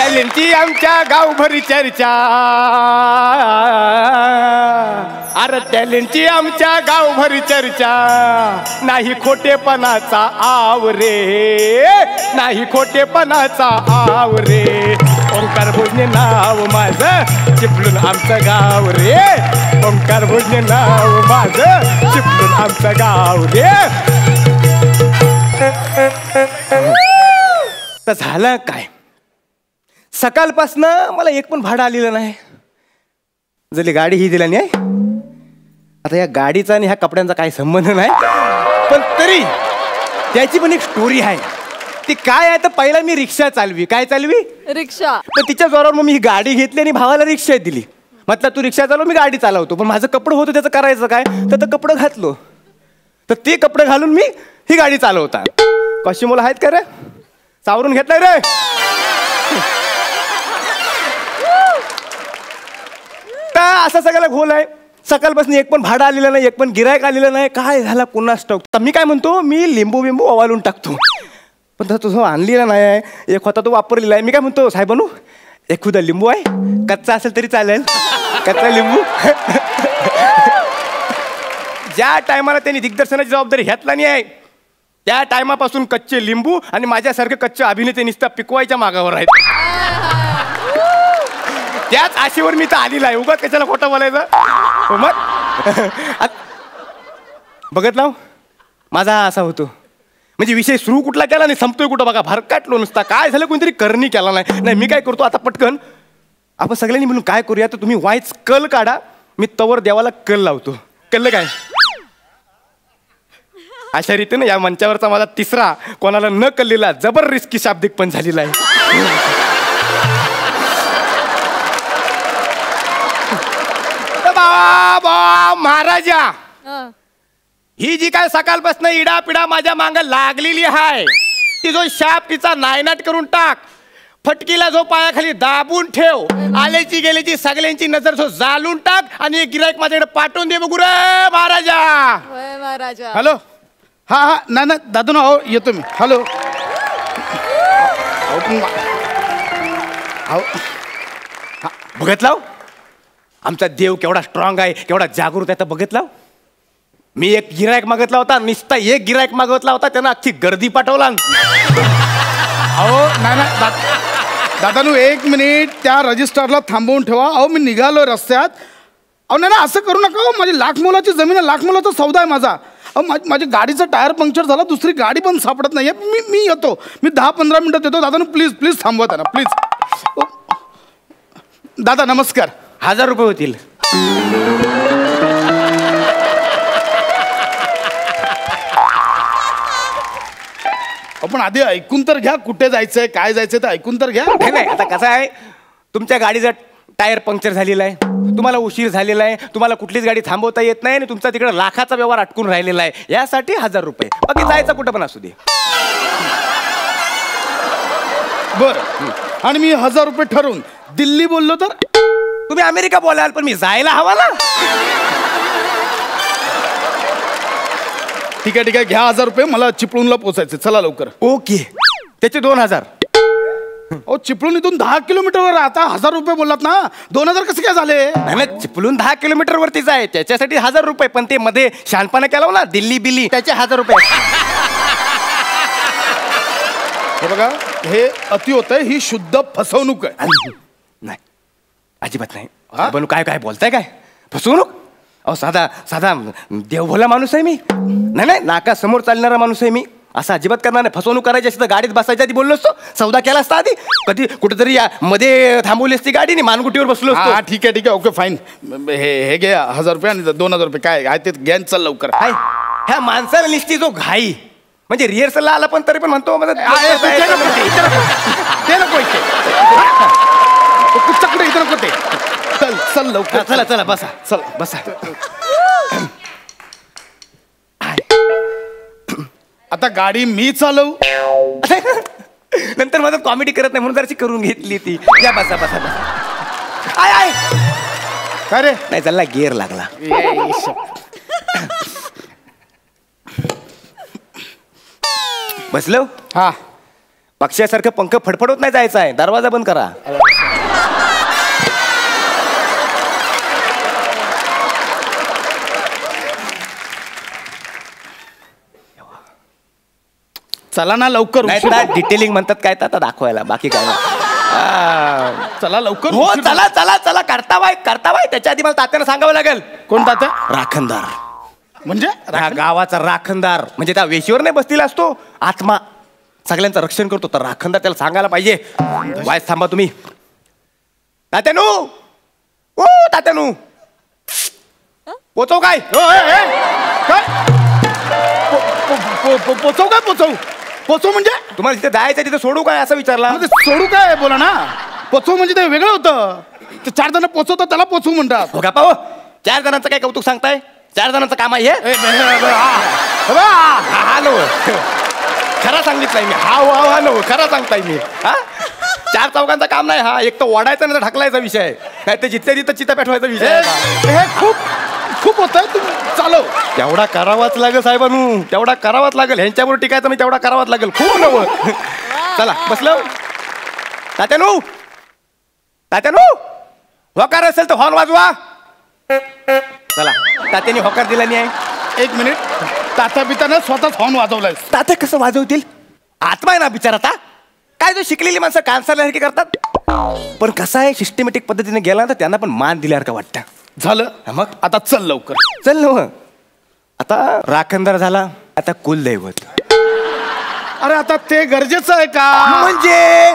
टॅलेंटची आमच्या गावभरी चर्चा, अरे टॅलेंटची आमच्या गावभरी चर्चा, नाही खोटेपणाचा आव रे, नाही खोटेपणाचा आव रे. ओंकार भोजने नाव माझं, चिपळूण आमचं गाव रे. ओंकार भोजने नाव माझं, चिपळूण आमचं गाव रे. तर झालं काय, सकाळपासनं मला एक पण भाडं आलेलं नाही. जरी गाडी ही दिला नाही. आता या गाडीचा आणि ह्या कपड्यांचा काही संबंध नाही, पण तरी त्याची पण एक स्टोरी आहे. ती काय आहे तर पहिला मी रिक्षा चालवी. काय चालवी? रिक्षा. तर तिच्या जोरावर मग मी ही गाडी घेतली आणि भावाला रिक्षा दिली. म्हटलं तू रिक्षा चालव, मी गाडी चालवतो. पण माझं कपडं होतं, त्याचं करायचं काय, तर कपडं घातलो. तर ते कपडे घालून मी ही गाडी चालवता. कशी मुलं आहेत का रे, सावरून घेतलाय रे. असा सगळ्याला घोल आहे. सकाळपासून एक पण भाडं आलेलं नाही, एक पण गिरायक आलेलं नाही. काय झाला कुणास ठाऊक. तर मी काय म्हणतो, मी लिंबू बिंबू ओवाळून टाकतो. पण तुझं आणलेला नाही आहे, एक होता तो वापरलेला आहे. मी काय म्हणतो, साहेबानू एखादा लिंबू आहे, कच्चा असेल तरी चालेल, कच्चा लिंबू. ज्या टायमाला त्यांनी दिग्दर्शनाची जबाबदारी घेतला नाही आहे, त्या टायमापासून कच्चे लिंबू आणि माझ्यासारखे कच्चे अभिनेते नुसतं पिकवायच्या मागावर आहेत. त्याच आशेवर मी तर आलेला आहे. उगाच कशाला खोटं बोलायचं. मग बघत लाव माझा असा होतो, म्हणजे विषय सुरू कुठला केला नाही, संपतोय कुठं बघा. भरकाटलो नुसता. काय झालं, कोणतरी करणी केला नाही. मी काय करतो आता, पटकन आपण सगळ्यांनी मिळून काय करूया, तर तुम्ही वाईच कल काढा, मी तवर देवाला कल लावतो. कळलं काय? अशा रीतीने या मंचावरचा माझा तिसरा कोणाला न कळलेला जबर रिस्की शाब्दिक पण झालेला आहे. महाराजा, ही जी काय सकाळपासून इडापिडा माझ्या मांग लागलेली आहे, ती जो शाप तिचा नायनाट करून टाक. फटकीला जो पायाखाली दाबून ठेव. आल्याची गेल्याची सगळ्यांची नजर जो जाळून टाक आणि एक गिराईक माझ्याकडे पाठवून दे बघू रे महाराजा. महाराजा. हॅलो. हा हा ना ना दादू ना, हो येतो मी. हॅलो. बघत लाव आमचा देव केवढा स्ट्रॉंग आहे, केवढा जागृत आहे. तर बघत लाव, मी एक गिरायक मागितला होता, नुसता एक गिरायक मागितला होता, त्यानं अख्खी गर्दी पाठवला. अहो ना ना दादानू, एक मिनिट त्या रजिस्टरला थांबवून ठेवा. अहो मी निघालो रस्त्यात. अहो ना ना असं करू नका. हो माझी लाख मोलाची जमीन आहे, लाख मोलाचा सौदा आहे माझा. अहो माझ्या गाडीचा टायर पंक्चर झाला, दुसरी गाडी पण सापडत नाही. मी येतो, मी 10-15 मिनिटात येतो. दादानू प्लीज प्लीज थांबवा त्यांना प्लीज. दादा नमस्कार. 1000 रुपये होतील. आपण आधी ऐकून तर घ्या, कुठे जायचंय काय जायचंय ते ऐकून तर घ्या. नाही आता कसं आहे, तुमच्या गाडीचा टायर पंक्चर झालेला आहे, तुम्हाला उशीर झालेला आहे, तुम्हाला कुठलीच गाडी थांबवता येत नाही आणि तुमचा तिकडे लाखाचा व्यवहार अटकून राहिलेला आहे. यासाठी 1000 रुपये. बाकी जायचं कुठं पण असू दे. बर. आणि मी 1000 रुपये ठरवून दिल्ली बोललो तर तुम्ही अमेरिका बोलाल, पण मी जायला हवा ना. ठीक आहे ठीक आहे, घ्या 1000 रुपये. मला चिपळूणला पोचायचे, चला लवकर. ओके. त्याचे 2000. ओ चिपळूण इथून 10 किलोमीटरवर. आता 1000 रुपये बोललात ना, 2000 कसे काय झाले? नाही चिपळूण 10 किलोमीटर वरतीच आहे, त्याच्यासाठी 1000 रुपये. पण ते मध्ये शहाणपणा केला ना, दिल्ली बिल्ली, त्याचे 1000 रुपये. हे बघा, हे अति होत आहे, ही शुद्ध फसवणूक आहे. नाही अजिबात नाही. बनू काय काय बोलताय, काय फसवणूक? अहो साधा साधा देवभोला माणूस आहे मी. नाही नाका समोर चालणारा माणूस आहे मी. असं अजिबात करणार नाही. फसवणूक करायची असती तर गाडीत बसायच्या आधी बोललो असतो, सौदा केला असता आधी. कधी कुठेतरी मध्ये थांबवली असती गाडी आणि मानगुटीवर बसलो असतो. ठीक आहे ओके फाईन. हे घे 1000 रुपये आणि 2000 रुपये काय आहे ते घ्या, चल लवकर. ह्या माणसाला निसती जो घाई, म्हणजे रिहर्सलला आला पण तरी पण म्हणतो कुठे इथं नको ते. चल चल लवकर. चला चला बसा, चल बसा. आता गाडी मी चालवू. नंतर माझं कॉमेडी करत नाही म्हणून जराशी करून घेतली ती. या बसा बसा बसा. आय काय रे? नाही चालला, गिअर लागला. बसलो. हा पक्षासारखं पंख फडफडत नाही जायचं आहे. दरवाजा बंद करा. चला ना लवकर. डिटेलिंग म्हणतात काय तर आता दाखवायला, बाकी काय नाही. चला लवकर. हो चला चला चला. करतावाय त्याच्या आधी मला तात्यानं सांगावं लागेल. कोण तात्या? राखणदार. म्हणजे गावाचा राखणदार म्हणजे त्या वेशीवर नाही बसलेला असतो आत्मा, सगळ्यांचं रक्षण करतो. तर राखणदार त्याला सांगायला पाहिजे. वाईस थांबा तुम्ही. तात्यानू, ओ तात्यानू, पोचव काय? पोचव काय? पोचव म्हणजे तुम्हाला तिथे जायचं तिथे सोडू काय असं विचारला. सोडू काय बोला ना. पोचव म्हणजे ते वेगळं होतं. ते 4 जण पोचवतात त्याला पोचवू म्हणतात. हो का पाहू. 4 जणांचं काय कौतुक सांगताय? 4 जणांचं काम आहे हे. हा नो, खरा सांगितलंय मी. हा नो, खरा सांगताय मी. हा 4 चौघांचं काम नाही. हा एक तर ओढायचा नाही तर ढकलायचा विषय, नाही तर जिथल्या तिथं चिता पेटवायचा विषय. हे खूप होत आहे. तुम्ही चालव. तेवढा करावाच लागेल साहेबांनू, तेवढा करावाच लागेल. ह्यांच्यावर टिकायचं मी तेवढा करावाच लागेल. खूप नवं. चला बसलं. तात्यानू, होकार असेल तर हॉर्न वाजवा. चला, तात्याने होकार दिला नाही आहे. 1 मिनिट. तात्या बितानं स्वतःच हॉर्न वाजवलाय. तात्या कसं वाजवतील? आत्मा आहे ना बिचारा. आता काय जो शिकलेली माणसं कानसारसारखी करतात. पण कसं आहे, सिस्टमॅटिक पद्धतीने गेला तर त्यांना पण मान दिल्यासारखं वाटतं. झालं मग आता चल लवकर. चल न. आता राखणदार झाला, आता कुलदैवत. अरे आता ते गरजेचं आहे का? म्हणजे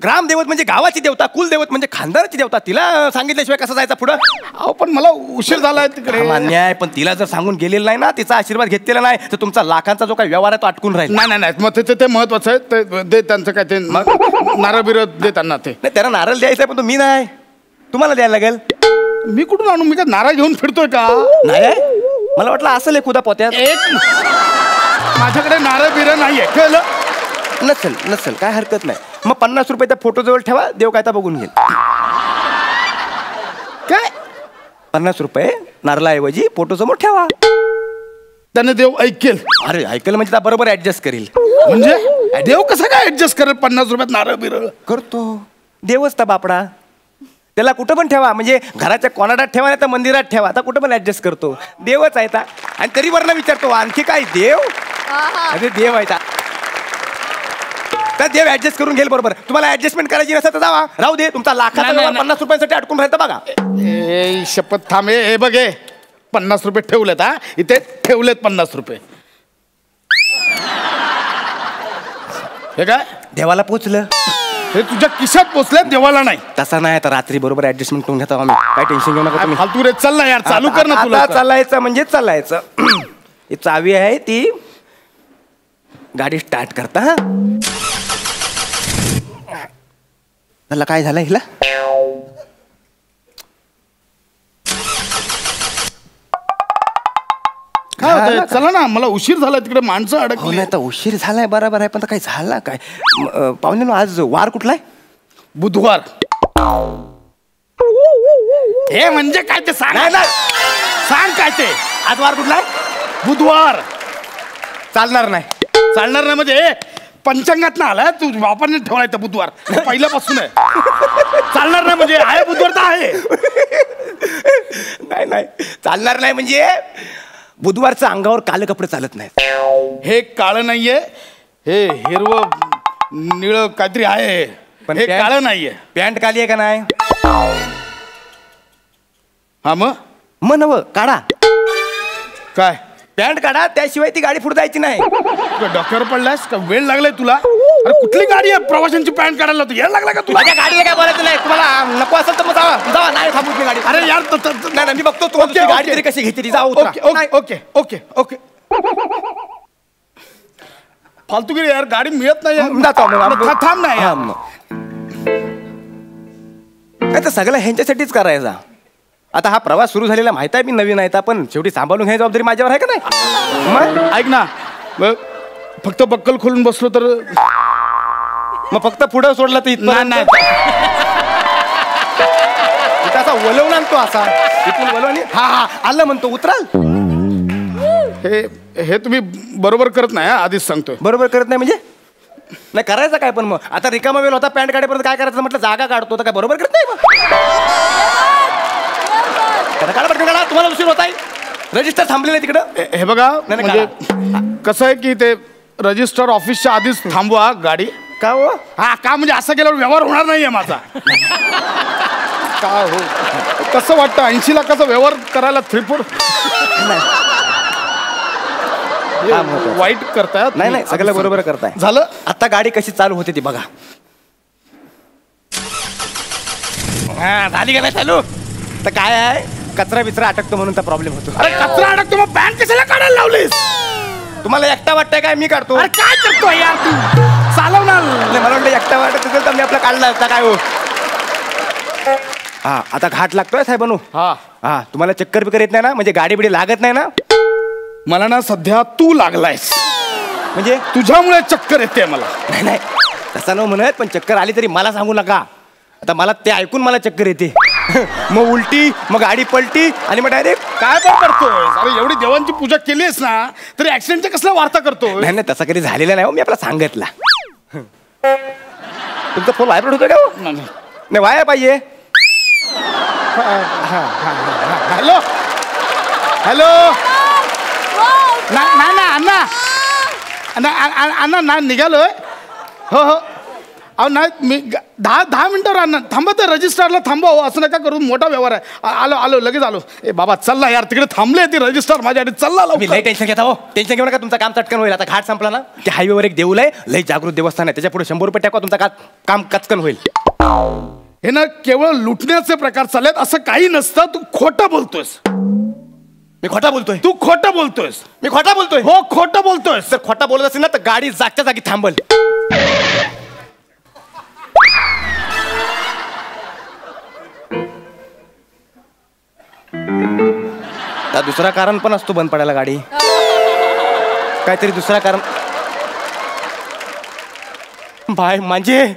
ग्रामदैवत म्हणजे गावाची देवता, कुलदैवत म्हणजे खानदाराची देवता. तिला सांगितल्याशिवाय कसं जायचं पुढं? अहो पण मला उशीर झालाय तिकडे. मान्य आहे, पण तिला जर सांगून गेलेलं नाही ना, तिचा आशीर्वाद घेतलेला नाही तर तुमचा लाखांचा जो काही व्यवहार आहे तो अटकून राहील. नाही मग ते महत्वाचं आहे. ते दे त्यांचं काय ते नारळ बिरळ दे त्यांना. ते नाही, त्यांना नारळ द्यायचा आहे पण तो मी नाही, तुम्हाला द्यायला लागेल. मी कुठून आणू? मी काय नारळ घेऊन फिरतोय का? नाही, मला वाटलं असेल एक उदा पोत्यात. माझ्याकडे नारळ बिरळ नाहीये. कळलं? नसेल काय हरकत नाही. मग 50 रुपये त्या फोटो जवळ ठेवा, देव काय तर बघून घेईल. काय? 50 रुपये नारळाऐवजी फोटो समोर ठेवा, त्याने देव ऐकेल. अरे ऐकेल म्हणजे त्या बरोबर ऍडजस्ट करील. म्हणजे देव कसं काय ऍडजस्ट करेल 50 रुपयात नारळ बिरळ? करतो देवच तर बापडा. त्याला कुठं पण ठेवा, म्हणजे घराच्या कोणाडात ठेवा नाही तर मंदिरात ठेवा, आता कुठं पण ऍडजस्ट करतो. देवच आहे. आणि तरी वरनं विचारतो आणखी काय देव? अरे देव आहे तर देव ऍडजस्ट करून घेईल बरोबर. तुम्हाला ऍडजस्टमेंट करायची नसेल तर जावा, राहू दे. तुमचा लाखाचा 50 रुपयांसाठी अडकून राहतं बघा. शपथ थांब. हे बघ, 50 रुपये ठेवलेत. हा इथे ठेवलेत 50 रुपये. हे काय देवाला पोचलं? हे तुझ्या खिशात पोचले, देवाला नाही. तसा नाही, तर रात्री बरोबर ऍडजस्टमेंट करून घेतो आम्ही. काय टेन्शन घेऊ नका तुम्ही. फालतू रे. चल ना यार, चालू कर ना. तुला चालायचं म्हणजे चालायचं. ही चावी आहे, ती गाडी स्टार्ट करता. हा त्याला काय झालं हिला? काय होतंय? चला ना, मला उशीर झाला. तिकडे माणसं अडकली. नाही तर उशीर झालाय बरोबर आहे, पण काय झाला काय? पाहुणे आज वार कुठलाय? बुधवार. हे म्हणजे काय ते सांग. सांग काय ते. आज वार कुठलाय? बुधवार. चालणार नाही. चालणार नाही म्हणजे पंचांगात ना आलाय तू. बापाने ठेवलाय तर बुधवार पहिल्यापासून आहे. चालणार नाही म्हणजे आहे बुधवार तर आहे. नाही चालणार नाही म्हणजे बुधवारचं अंगावर काळे कपडे चालत नाहीत. हे काळं नाहीये, हे हिरवं निळ काहीतरी आहे. पण हे काळं नाहीये. पॅन्ट काली आहे का नाही? हा मग नव काढा. काय? पॅन्ट काढा, त्याशिवाय ती गाडी पुढे जायची नाही. डॉक्टर पडलास का? वेळ लागलाय तुला? अरे कुठली गाडी आहे प्रवाशांची पॅन्ट काढायला? तू यायला लागला का तुला? माझ्या गाडीला काय बोलायचं नाही. तुम्हाला नको असेल तर मग जावा. नाही थांबू गाडी. अरे यार नाही मी बघतो तुम्हाला गाडी तरी कशी घ्यायची. जाऊ. ओके. फालतूगिरी यार, गाडी मिळत नाही. थांब नाही. तर सगळं ह्यांच्यासाठीच करायचा. आता हा प्रवास सुरू झालेला माहित आहे, मी नवीन आहे, पण शेवटी सांभाळून घ्यायची जबाबदारी माझ्यावर आहे का नाही? मग ऐक ना, फक्त बक्कल खोलून बसलो तर मग फक्त पुढं सोडलं तर इथं नाही. असा वलवून आणतो असा इथून वलवून. हा आलं म्हणतो उतराल. हे तुम्ही बरोबर करत नाही. आधीच सांगतोय. बरोबर करत नाही म्हणजे नाही करायचं काय पण मग आता रिकामा वेळ होता पॅन्ट काढेपर्यंत काय करायचं म्हटलं जागा काढतो तर काय बरोबर करत नाही मग काढा पटकन काढा तुम्हाला उशीर होत आहे रजिस्टर थांबलेलं आहे तिकडं हे बघा नाही, म्हणजे कसं आहे की ते रजिस्टर ऑफिसच्या आधीच थांबवा गाडी का हो हा का म्हणजे असं केल्यावर व्यवहार होणार नाहीये माझा का हो कसं वाटतं 80 लाखाचा व्यवहार करायला 3-4 वाईट करतायत नाही नाही सगळं बरोबर करताय झालं आता गाडी कशी चालू होते ती बघा हा झाली का नाही चालू तर काय आहे कचरा बिचरा अटकतो म्हणून तर प्रॉब्लेम होतो अरे कचरा अडकतो मग पॅन्ट कशाला काढायला लावलीस तुम्हाला एकटा वाटतंय काय मी काढतो अरे काय करतो यार तू चालवणार नाही, मला वाटलं एकटा वाटत असेल तर मी आपला काढला असता काय हो हा आता घाट लागतोय साहेबांनो हा हा तुम्हाला चक्कर बिकर येत नाही ना म्हणजे गाडी बिडी लागत नाही ना मला ना सध्या तू लागलायस म्हणजे तुझ्यामुळे चक्कर येते मला नाही नाही तसं न म्हणत पण चक्कर आली तरी मला सांगू नका आता मला ते ऐकून मला चक्कर येते मग उलटी मग गाडी पलटी आणि मग डायरेक्ट काय पण करतोय अरे एवढी देवांची पूजा केलीस ना तरी ऍक्सिडेंटच्या कसल्या वार्ता करतोय नाही नाही तसा कधी झालेला नाही हो मी आपला सांगितला तुमचा फोन व्हायब्रेट होतोय का हो नाही व्हायला पाहिजे हॅलो हॅलो नाही ना अण्णा अण्णा ना निघालोय हो हो अहो नाही मी 10 मिनिटावर अण्णा थांबत रजिस्टरला थांबव असं नका करू मोठा व्यवहार आहे आलो लगेच आलो ए बाबा चल्ला यार तिकडे थांबले ती रजिस्टर माझ्यासाठी चल्ला मी लई टेन्शन घेता हो टेन्शन घेऊ नका तुमचं काम चटकन होईल आता घाट संपला ना ते हायवेवर एक देऊळ आहे लई जागृत देवस्थान आहे त्याच्या पुढे 100 रुपये टाका तुमचं काम कचकन होईल हे ना केवळ लुटण्याचे प्रकार चाललेत असं काही नसतं तू खोटं बोलतोयस मी खोटा बोलतोय तू खोटं बोलतोयस मी खोटा बोलतोय हो खोटं बोलतोयस जर खोटा बोलत असेल ना तर गाडी जागच्या जागी थांबल तर दुसरा कारण पण असतो बंद पडायला गाडी काहीतरी दुसरा कारण बाय म्हणजे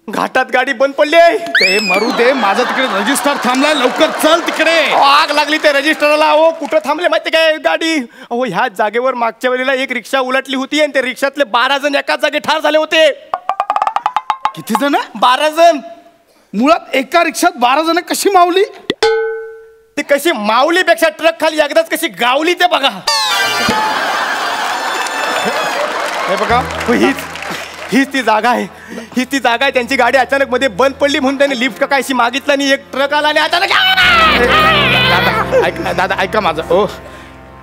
घाटात गाडी बंद पडली आहे ते मरू दे माझं तिकडे रजिस्टर थांबलाय लवकर चल तिकडे आग लागली ते रजिस्टरला हो कुठं थांबले माहिती काय गाडी अहो ह्या जागेवर मागच्या वेळेला एक रिक्षा उलटली होती आणि त्या रिक्षातले 12 जण एकाच जागी ठार झाले होते किती जण 12 जण मुळात एका रिक्षात 12 जण कशी मावली ती कशी माऊलीपेक्षा ट्रक खाली एकदाच कशी गावली ते बघा हे बघा हीच ती जागा आहे हीच ती जागा आहे त्यांची गाडी अचानक मध्ये बंद पडली म्हणून त्यांनी लिफ्ट का कायशी मागितलं आणि एक ट्रक आला आणि अचानक दादा ऐका माझं ओ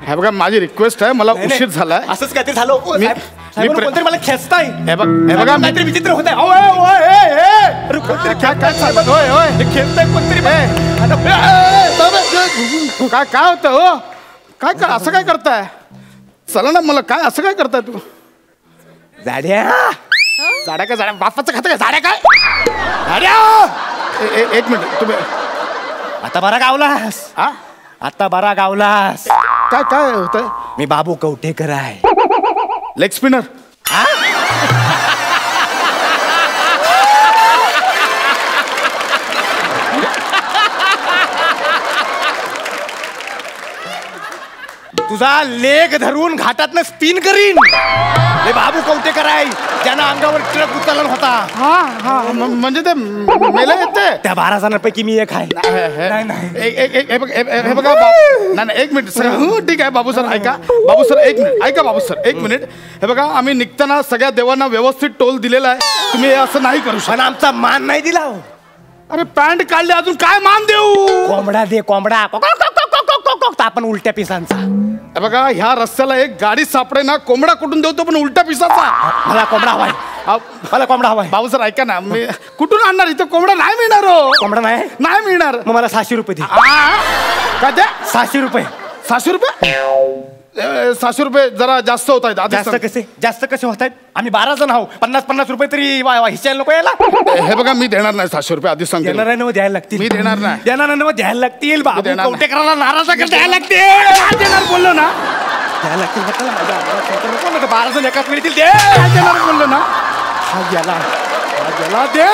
हे बघा माझी रिक्वेस्ट आहे मला उशीर झालाय असंच काहीतरी झालं कोणतरी मला खेचताय हे बघा काहीतरी विचित्र होत आहे खेचताय कोणतरी काय होतं हो काय असं काय करताय चला ना मला काय असं काय करताय तू जाड्या काय जाड्या बापाचं खातं काय जाड्या काय एक मिनिट तुम्ही आता बरा गावलास हा आता बरा गावलास काय होतंय मी बाबू कवठेकर आहे लेग स्पिनर तुझा लेग धरून घाटातनं स्पिन करीन हे बाबू कवठेकर आहे ज्यांना अंगावर ट्रक उचलला होता हा म्हणजे ते मेले येते त्या 12 जणांपैकी मी एक आहे हे बघा नाही एक मिनिट सर ठीक आहे बाबू सर ऐका बाबू सर एक मिनिट ऐका बाबू सर एक मिनिट हे बघा आम्ही निघताना सगळ्या देवांना व्यवस्थित टोल दिलेला आहे तुम्ही असं नाही करू शकता आमचा मान नाही दिला अरे पॅन्ट काढले अजून काय मान देऊ कोंबडा दे कोंबडा आपण उलट्या पिसांचा बघा ह्या रस्त्याला एक गाडी सापडे ना कोंबडा कुठून देतो पण उलट्या पिसाचा मला कोंबडा हवाय मला कोंबडा हवाय भाऊ सर ऐका ना मी कुठून आणणार इथं कोंबडा नाही मिळणार हो कोंबडा नाही मिळणार मग मला 600 रुपये दे काय द्या 600 रुपये 600 रुपये 600 रुपये जरा जास्त होत आहेत जास्त कसे होत आहेत आम्ही 12 जण आहोत 50 रुपये तरी हिशायला नको यायला हे बघा मी देणार नाही 600 रुपये आधीच सांगतो देणार नाही द्यायला लागतील मी देणार नाही द्यायला लागतील कवठेकराला नाराज द्यायला लागतील देणार बोललो ना द्यायला लागतील 12 जण एकाच मिळतील दे देणार बोललो ना हा गेला दे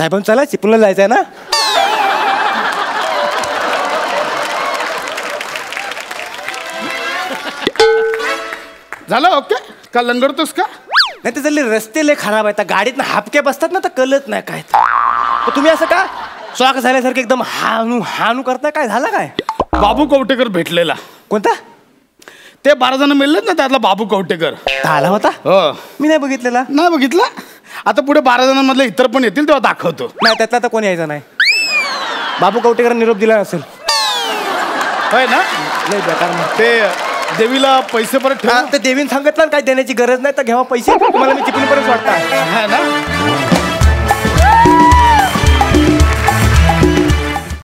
साहेब चला चिपळूणला जायचंय ना. झालं ओके का लंगडतोस का? नाही ते चालले रस्ते लय खराब आहेत. गाडीत ना हापके बसतात ना तर कळत नाही काय. तर तुम्ही असं का शॉक झाल्यासारखं एकदम हानू हानू करताय, काय झालं काय? बाबू कवटेकर भेटलेला. कोणता? ते 12 जण मिळलेत ना त्यातला बाबू कवटेकर. आला होता? हो. मी नाही बघितलेला. नाही बघितला. आता पुढे 12 जणांमधले इतर पण येतील तेव्हा दाखवतो. नाही त्यातला तर कोणी यायचं नाही. बाबू कवटेकर निरोप दिला नसेल. होय ना. नाही बेकार मग. ते देवीला पैसे परत ठेव. ते देवीन सांगितलं काय देण्याची गरज नाही तर घ्यावा पैसे. तुम्हाला मी चिपळूणपर्यंत वाटता है ना.